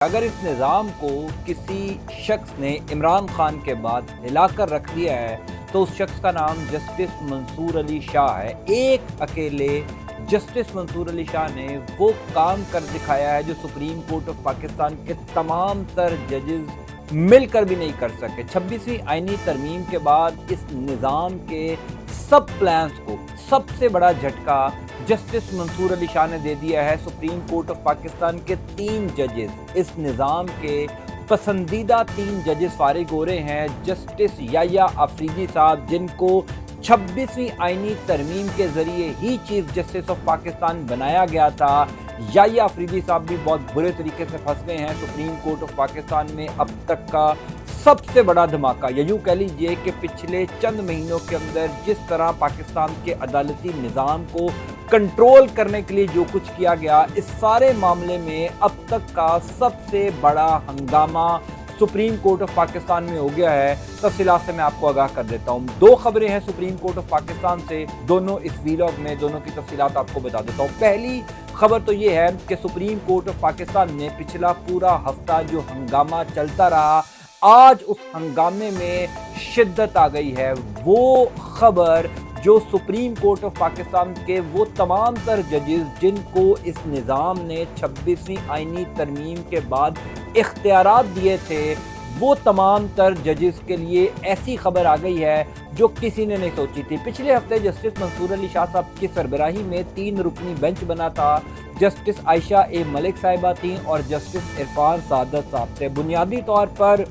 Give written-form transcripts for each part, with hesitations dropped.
اگر اس نظام کو کسی شخص نے عمران خان کے بعد ہلا کر رکھ دیا ہے تو اس شخص کا نام جسٹس منصور علی شاہ ہے۔ ایک اکیلے جسٹس منصور علی شاہ نے وہ کام کر دکھایا ہے جو سپریم کورٹ آف پاکستان کے تمام تر ججز مل کر بھی نہیں کر سکے۔ 26ویں آئینی ترمیم کے بعد اس نظام کے سب پلانز کو سب سے بڑا جھٹکا جسٹس منصور علی شاہ نے دے دیا ہے۔ سپریم کورٹ آف پاکستان کے 3 ججز اس نظام کے پسندیدہ 3 ججز فارغ ہو رہے ہیں۔ جسٹس یحییٰ آفریدی صاحب، جن کو 26ویں آئینی ترمیم کے ذریعے ہی چیف جسٹس آف پاکستان بنایا گیا تھا، یحییٰ آفریدی صاحب بھی بہت برے طریقے سے پھنس گئے ہیں۔ سپریم کورٹ آف پاکستان میں اب تک کا سب سے بڑا دھماکہ، یا یوں کہہ لیجئے کہ پچھلے چند مہینوں کے اندر جس طرح پاکستان کے عدالتی نظام کو کنٹرول کرنے کے لیے جو کچھ کیا گیا، اس سارے معاملے میں اب تک کا سب سے بڑا ہنگامہ سپریم کورٹ آف پاکستان میں ہو گیا ہے۔ تفصیلات سے میں آپ کو آگاہ کر دیتا ہوں۔ 2 خبریں ہیں سپریم کورٹ آف پاکستان سے، دونوں اس ویلاگ میں، دونوں کی تفصیلات آپ کو بتا دیتا ہوں۔ پہلی خبر تو یہ ہے کہ سپریم کورٹ آف پاکستان نے پچھلا پورا ہفتہ جو ہنگامہ چلتا رہا، آج اس ہنگامے میں شدت آ گئی ہے۔ وہ خبر جو سپریم کورٹ آف پاکستان کے وہ تمام تر ججز جن کو اس نظام نے 26ویں آئینی ترمیم کے بعد اختیارات دیے تھے، وہ تمام تر ججز کے لیے ایسی خبر آ گئی ہے جو کسی نے نہیں سوچی تھی۔ پچھلے ہفتے جسٹس منصور علی شاہ صاحب کی سربراہی میں 3 رکنی بینچ بنا تھا۔ جسٹس عائشہ اے ملک صاحبہ تھیں اور جسٹس عرفان سعادت صاحب تھے۔ بنیادی طور پر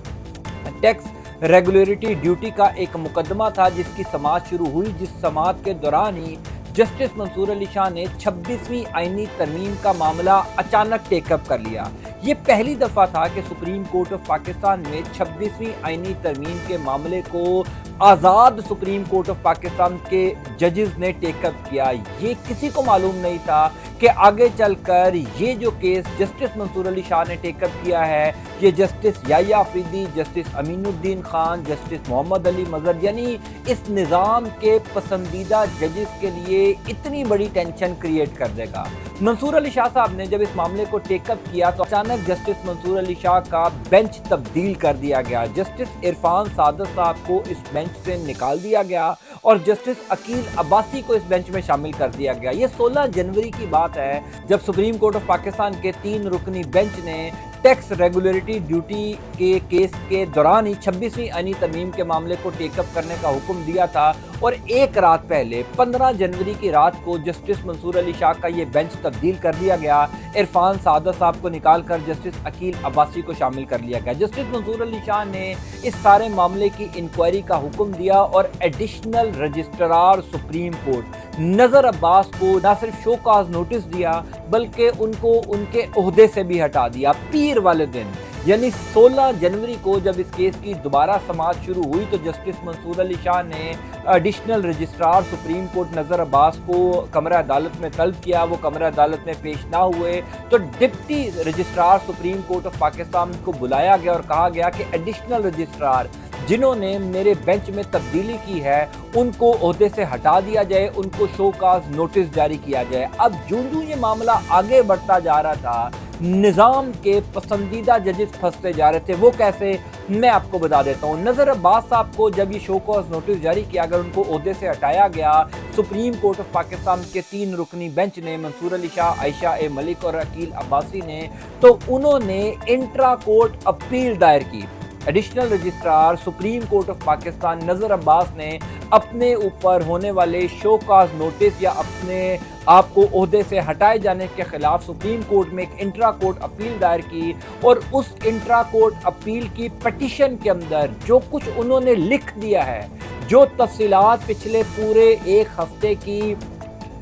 ٹیکس ریگولیٹری ڈیوٹی کا ایک مقدمہ تھا جس کی سماعت شروع ہوئی، جس سماعت کے دوران ہی جسٹس منصور علی شاہ نے 26ویں آئینی ترمیم کا معاملہ اچانک ٹیک اپ کر لیا۔ یہ پہلی دفعہ تھا کہ سپریم کورٹ آف پاکستان میں 26ویں آئینی ترمیم کے معاملے کو آزاد سپریم کورٹ آف پاکستان کے ججز نے ٹیک اپ کیا۔ یہ کسی کو معلوم نہیں تھا کہ آگے چل کر یہ جو کیس جسٹس منصور علی شاہ نے ٹیک اپ کیا ہے، یہ جسٹس یحییٰ آفریدی، جسٹس امین الدین خان، جسٹس محمد علی مظہر، یعنی اس نظام کے پسندیدہ ججز کے لیے اتنی بڑی ٹینشن کریٹ کر دے گا۔ منصور علی شاہ صاحب نے جب اس معاملے کو ٹیک اپ کیا تو اچانک جسٹس منصور علی شاہ کا بینچ تبدیل کر دیا گیا۔ جسٹس عرفان سعادت صاحب کو اس بینچ سے نکال دیا گیا اور جسٹس عقیل عباسی کو اس بینچ میں شامل کر دیا گیا۔ یہ 16 جنوری کی بات ہے جب سپریم کورٹ آف پاکستان کے 3 رکنی بینچ نے ٹیکس ریگولیٹری ڈیوٹی کے کیس کے دوران ہی 26ویں آئینی ترمیم کے معاملے کو ٹیک اپ کرنے کا حکم دیا تھا، اور ایک رات پہلے 15 جنوری کی رات کو جسٹس منصور علی شاہ کا یہ بینچ تبدیل کر دیا گیا۔ عرفان سعادت صاحب کو نکال کر جسٹس عقیل عباسی کو شامل کر لیا گیا۔ جسٹس منصور علی شاہ نے اس سارے معاملے کی انکوائری کا حکم دیا اور ایڈیشنل رجسٹرار سپریم کورٹ نذر عباس کو نہ صرف شو کاز نوٹس دیا بلکہ ان کو ان کے عہدے سے بھی ہٹا دیا۔ پیر والے دن یعنی 16 جنوری کو جب اس کیس کی دوبارہ سماعت شروع ہوئی تو جسٹس منصور علی شاہ نے ایڈیشنل رجسٹرار سپریم کورٹ نذر عباس کو کمرہ عدالت میں طلب کیا۔ وہ کمرہ عدالت میں پیش نہ ہوئے تو deputy registrar supreme court of Pakistan کو بلایا گیا اور کہا گیا کہ ایڈیشنل رجسٹرار جنہوں نے میرے بینچ میں تبدیلی کی ہے ان کو عہدے سے ہٹا دیا جائے، ان کو شو کاز نوٹس جاری کیا جائے۔ اب جوں یہ معاملہ آگے بڑھتا جا رہا تھا، نظام کے پسندیدہ ججز پھنستے جا رہے تھے۔ وہ کیسے، میں آپ کو بتا دیتا ہوں۔ نذر عباس صاحب کو جب یہ شو کاز نوٹس جاری کیا، اگر ان کو عہدے سے ہٹایا گیا، سپریم کورٹ آف پاکستان کے 3 رکنی بینچ نے، منصور علی شاہ، عائشہ اے ملک اور عقیل عباسی نے، تو انہوں نے انٹرا کورٹ اپیل دائر کی۔ Additional registrar supreme court of Pakistan Nazar Abbas نے اپنے اوپر ہونے والے شو کاز نوٹس یا اپنے آپ کو عہدے سے ہٹائے جانے کے خلاف سپریم کورٹ میں ایک انٹرا کورٹ اپیل دائر کی، اور اس انٹرا کورٹ اپیل کی پٹیشن کے اندر جو کچھ انہوں نے لکھ دیا ہے، جو تفصیلات پچھلے پورے 1 ہفتے کی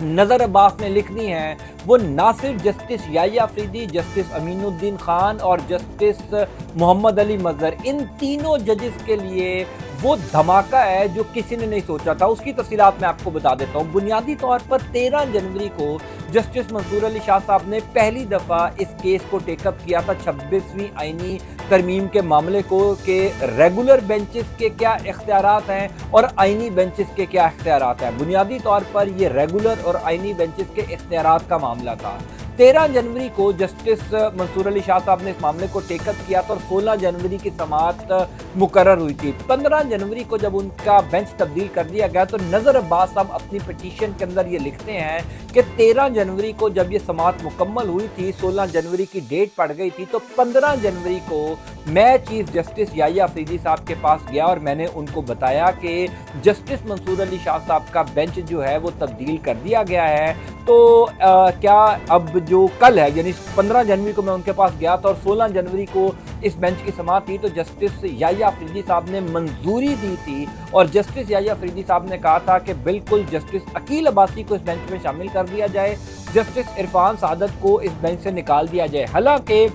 نذر عباس نے لکھنی ہے، وہ نہ صرف جسٹس یحییٰ آفریدی، جسٹس امین الدین خان اور جسٹس محمد علی مظہر، ان تینوں ججز کے لیے وہ دھماکہ ہے جو کسی نے نہیں سوچا تھا۔ اس کی تفصیلات میں آپ کو بتا دیتا ہوں۔ بنیادی طور پر 13 جنوری کو جسٹس منصور علی شاہ صاحب نے پہلی دفعہ اس کیس کو ٹیک اپ کیا تھا، 26ویں آئینی ترمیم کے معاملے کو، کہ ریگولر بینچز کے کیا اختیارات ہیں اور آئینی بینچز کے کیا اختیارات ہیں۔ بنیادی طور پر یہ ریگولر اور آئینی بینچز کے اختیارات کا معاملہ تھا۔ 13 जनवरी को जस्टिस मंसूर अली शाह साहब ने इस मामले को टेकअप किया था और 16 जनवरी की समाअत मुकर्रर हुई थी। 15 जनवरी को जब उनका बेंच तब्दील कर दिया गया तो नज़र अब्बास साहब अपनी पिटीशन के अंदर ये लिखते हैं कि 13 जनवरी को जब ये समाअत मुकम्मल हुई थी, 16 जनवरी की डेट पड़ गई थी, तो 15 जनवरी को मैं चीफ जस्टिस याह्या अफरीदी साहब के पास गया और मैंने उनको बताया कि जस्टिस मंसूर अली शाह साहब का बेंच जो है वो तब्दील कर दिया गया है, तो क्या अब जो कल है, यानी 15 जनवरी को मैं उनके पास गया था और 16 जनवरी को इस बेंच की समाअत थी, तो जस्टिस याह्या अफरीदी साहब ने मंजूरी दी थी और जस्टिस याह्या अफरीदी साहब ने कहा था कि बिल्कुल जस्टिस अकील अब्बासी को इस बेंच में शामिल कर दिया जाए, जस्टिस इरफान सादत को इस बेंच से निकाल दिया जाए। हालांकि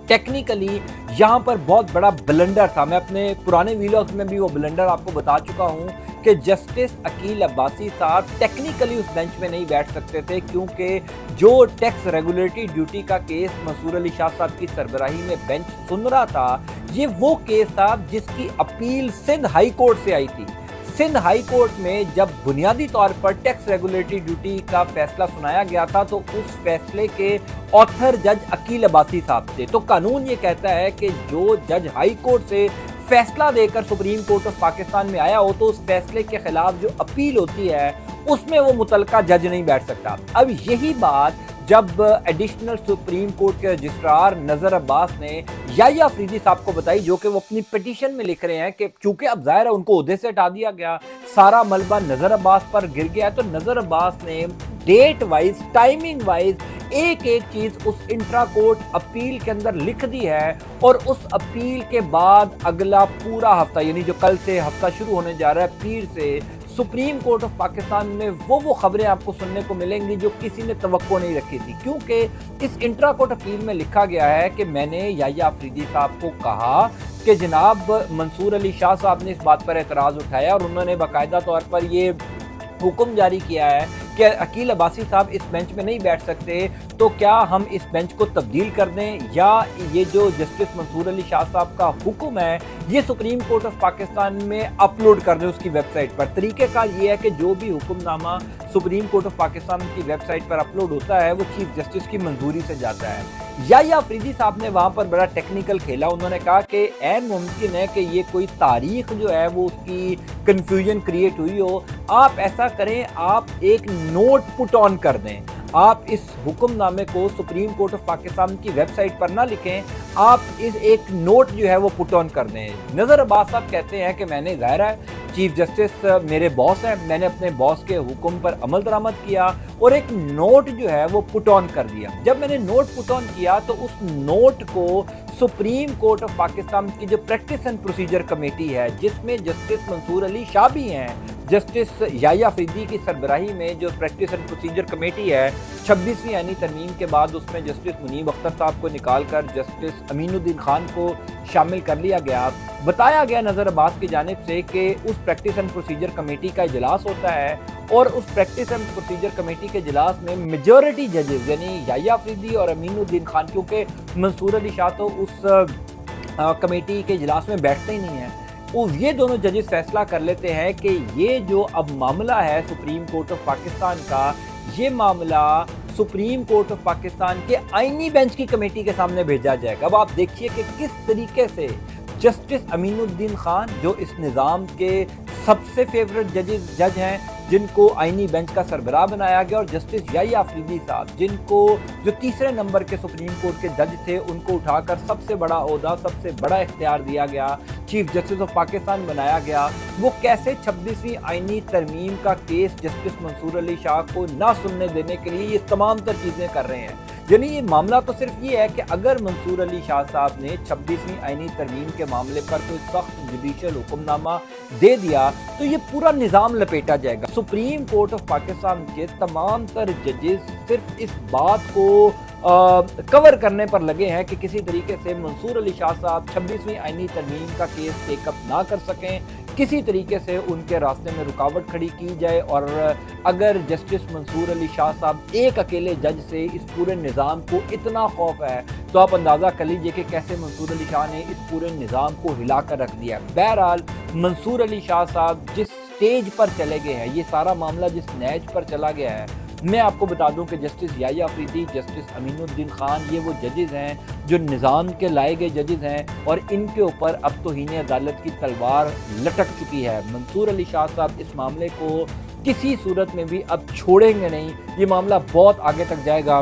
टेक्निकली यहाँ पर बहुत बड़ा ब्लंडर था, मैं अपने पुराने वीलॉग्स में भी वो ब्लंडर आपको बता चुका हूँ कि जस्टिस अकील अब्बासी साहब टेक्निकली उस बेंच में नहीं बैठ सकते थे, क्योंकि जो टैक्स रेगुलेटरी ड्यूटी का केस मंसूर अली शाह साहब की सरबराही में बेंच सुन रहा था, ये वो केस था जिसकी अपील सिंध हाई कोर्ट से आई थी। सिंध हाई कोर्ट में जब बुनियादी तौर पर टैक्स रेगुलेटरी ड्यूटी का फैसला सुनाया गया था तो उस फैसले के ऑथर जज अकील अब्बासी साहब थे। तो कानून ये कहता है कि जो जज हाई कोर्ट से फैसला देकर सुप्रीम कोर्ट ऑफ पाकिस्तान में आया हो तो उस फैसले के खिलाफ जो अपील होती है उसमें वो मुतलका जज नहीं बैठ सकता। अब यही बात जब एडिशनल सुप्रीम कोर्ट के रजिस्ट्रार नज़र अब्बास ने याह्या अफरीदी साहब को बताई, जो कि वो अपनी पिटीशन में लिख रहे हैं कि चूंकि अब जाहिर है उनको ओहदे से हटा दिया गया, सारा मलबा नज़र अब्बास पर गिर गया, तो नज़र अब्बास ने डेट वाइज, टाइमिंग वाइज एक एक चीज उस इंट्रा कोर्ट अपील के अंदर लिख दी है और उस अपील के बाद अगला पूरा हफ्ता, यानी जो कल से हफ्ता शुरू होने जा रहा है पीर से, सुप्रीम कोर्ट ऑफ पाकिस्तान में वो खबरें आपको सुनने को मिलेंगी जो किसी ने तवक्को नहीं रखी थी, क्योंकि इस इंट्रा कोर्ट अपील में लिखा गया है कि मैंने याह्या अफरीदी साहब को कहा कि जनाब मंसूर अली शाह साहब ने इस बात पर एतराज़ उठाया और उन्होंने बाकायदा तौर पर ये हुक्म जारी किया है कि अकील अब्बासी साहब इस बेंच में नहीं बैठ सकते, तो क्या हम इस बेंच को तब्दील कर दें या ये जो जस्टिस मंसूर अली शाह साहब का हुक्म है ये सुप्रीम कोर्ट ऑफ पाकिस्तान में अपलोड कर दें उसकी वेबसाइट पर। तरीक़ेकार ये है कि जो भी hukamnama supreme court of Pakistan की वेबसाइट पर अपलोड होता है वो चीफ जस्टिस की मंजूरी से जाता है। याह्या अफरीदी साहब ने वहाँ पर बड़ा टेक्निकल खेला, उन्होंने कहा कि ऐन मुमकिन है कि ये कोई तारीख जो है वो उसकी कन्फ्यूजन क्रिएट हुई हो, आप ऐसा करें, आप एक नोट पुट ऑन कर दें, आप इस हुक्मनामे को सुप्रीम कोर्ट ऑफ पाकिस्तान की वेबसाइट पर ना लिखें, आप इस एक नोट जो है वो पुट ऑन कर दें। नज़र अब्बास साहब कहते हैं कि मैंने ज़ाहिर है चीफ जस्टिस मेरे बॉस हैं, मैंने अपने बॉस के हुक्म पर अमल दरामद किया और एक नोट जो है वो पुट ऑन कर दिया। जब मैंने नोट पुट ऑन किया तो उस नोट को सुप्रीम कोर्ट ऑफ पाकिस्तान की जो प्रैक्टिस एंड प्रोसीजर कमेटी है, जिसमें जस्टिस मंसूर अली शाह भी हैं, जस्टिस याह्या अफरीदी की सरबराही में जो प्रैक्टिस एंड प्रोसीजर कमेटी है, 26वीं आईनी तरमीम के बाद उसमें जस्टिस मुनीब अख्तर साहब को निकालकर जस्टिस अमीनुद्दीन खान को शामिल कर लिया गया। बताया गया नज़र अब्बास की जानिब से कि उस प्रैक्टिस एंड प्रोसीजर कमेटी का इजलास होता है और उस प्रैक्टिस एंड प्रोसीजर कमेटी के इजलास में मेजॉरिटी जजेस यानी याह्या अफरीदी और अमीनुद्दीन खान, क्योंकि मंसूर अली शाह तो उस कमेटी के इजलास में बैठते ही नहीं है, वो ये दोनों जजेस फैसला कर लेते हैं कि ये जो अब मामला है सुप्रीम कोर्ट ऑफ पाकिस्तान का, ये मामला सुप्रीम कोर्ट ऑफ पाकिस्तान के आईनी बेंच की कमेटी के सामने भेजा जाएगा। अब आप देखिए कि किस तरीके से जस्टिस अमीनुद्दीन खान, जो इस निज़ाम के सबसे फेवरेट जज हैं, जिनको आईनी बेंच का सरबराह बनाया गया, और जस्टिस याह्या अफरीदी साहब, जिनको जो तीसरे नंबर के सुप्रीम कोर्ट के जज थे, उनको उठाकर सबसे बड़ा ओहदा, सबसे बड़ा इख्तियार दिया गया, चीफ जस्टिस ऑफ पाकिस्तान बनाया गया, वो कैसे 26वीं आईनी तरमीम का केस जस्टिस मंसूर अली शाह को ना सुनने देने के लिए ये तमाम तर चीज़ें कर रहे हैं। यानी ये मामला तो सिर्फ ये है कि अगर मंसूर अली शाह साहब ने 26वीं आईनी तरमीम के मामले पर कोई सख्त जुडिशियल हुक्मनामा दे दिया तो ये पूरा निज़ाम लपेटा जाएगा। सुप्रीम कोर्ट ऑफ पाकिस्तान के तमाम तर जजेस सिर्फ इस बात को कवर करने पर लगे हैं कि किसी तरीके से मंसूर अली शाह साहब 26वीं आईनी तरमीम का केस टेकअप ना कर सकें, किसी तरीके से उनके रास्ते में रुकावट खड़ी की जाए। और अगर जस्टिस मंसूर अली शाह साहब एक अकेले जज से इस पूरे निज़ाम को इतना खौफ है तो आप अंदाज़ा कर लीजिए कि कैसे मंसूर अली शाह ने इस पूरे निज़ाम को हिला कर रख दिया। बहरहाल मंसूर अली शाह साहब जिस स्टेज पर चले गए हैं, ये सारा मामला जिस नैज पर चला गया है, میں آپ کو بتا دوں کہ جسٹس یحییٰ افریدی، جسٹس امین الدین خان یہ وہ ججز ہیں جو نظام کے لائے گئے ججز ہیں، اور ان کے اوپر اب توہین عدالت کی تلوار لٹک چکی ہے۔ منصور علی شاہ صاحب اس معاملے کو کسی صورت میں بھی اب چھوڑیں گے نہیں، یہ معاملہ بہت آگے تک جائے گا۔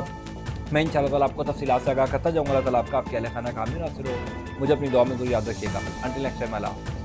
میں انشاءاللہ تعالیٰ آپ کو تفصیلات سے آگاہ کرتا جاؤں گا۔ اللہ تعالیٰ آپ کا آپ کے اہل خانہ کامل ناصر ہو۔ مجھے اپنی دعا میں ضرور یاد رکھیے گا۔ انٹل نیکسٹ ٹائم، اللہ حافظ۔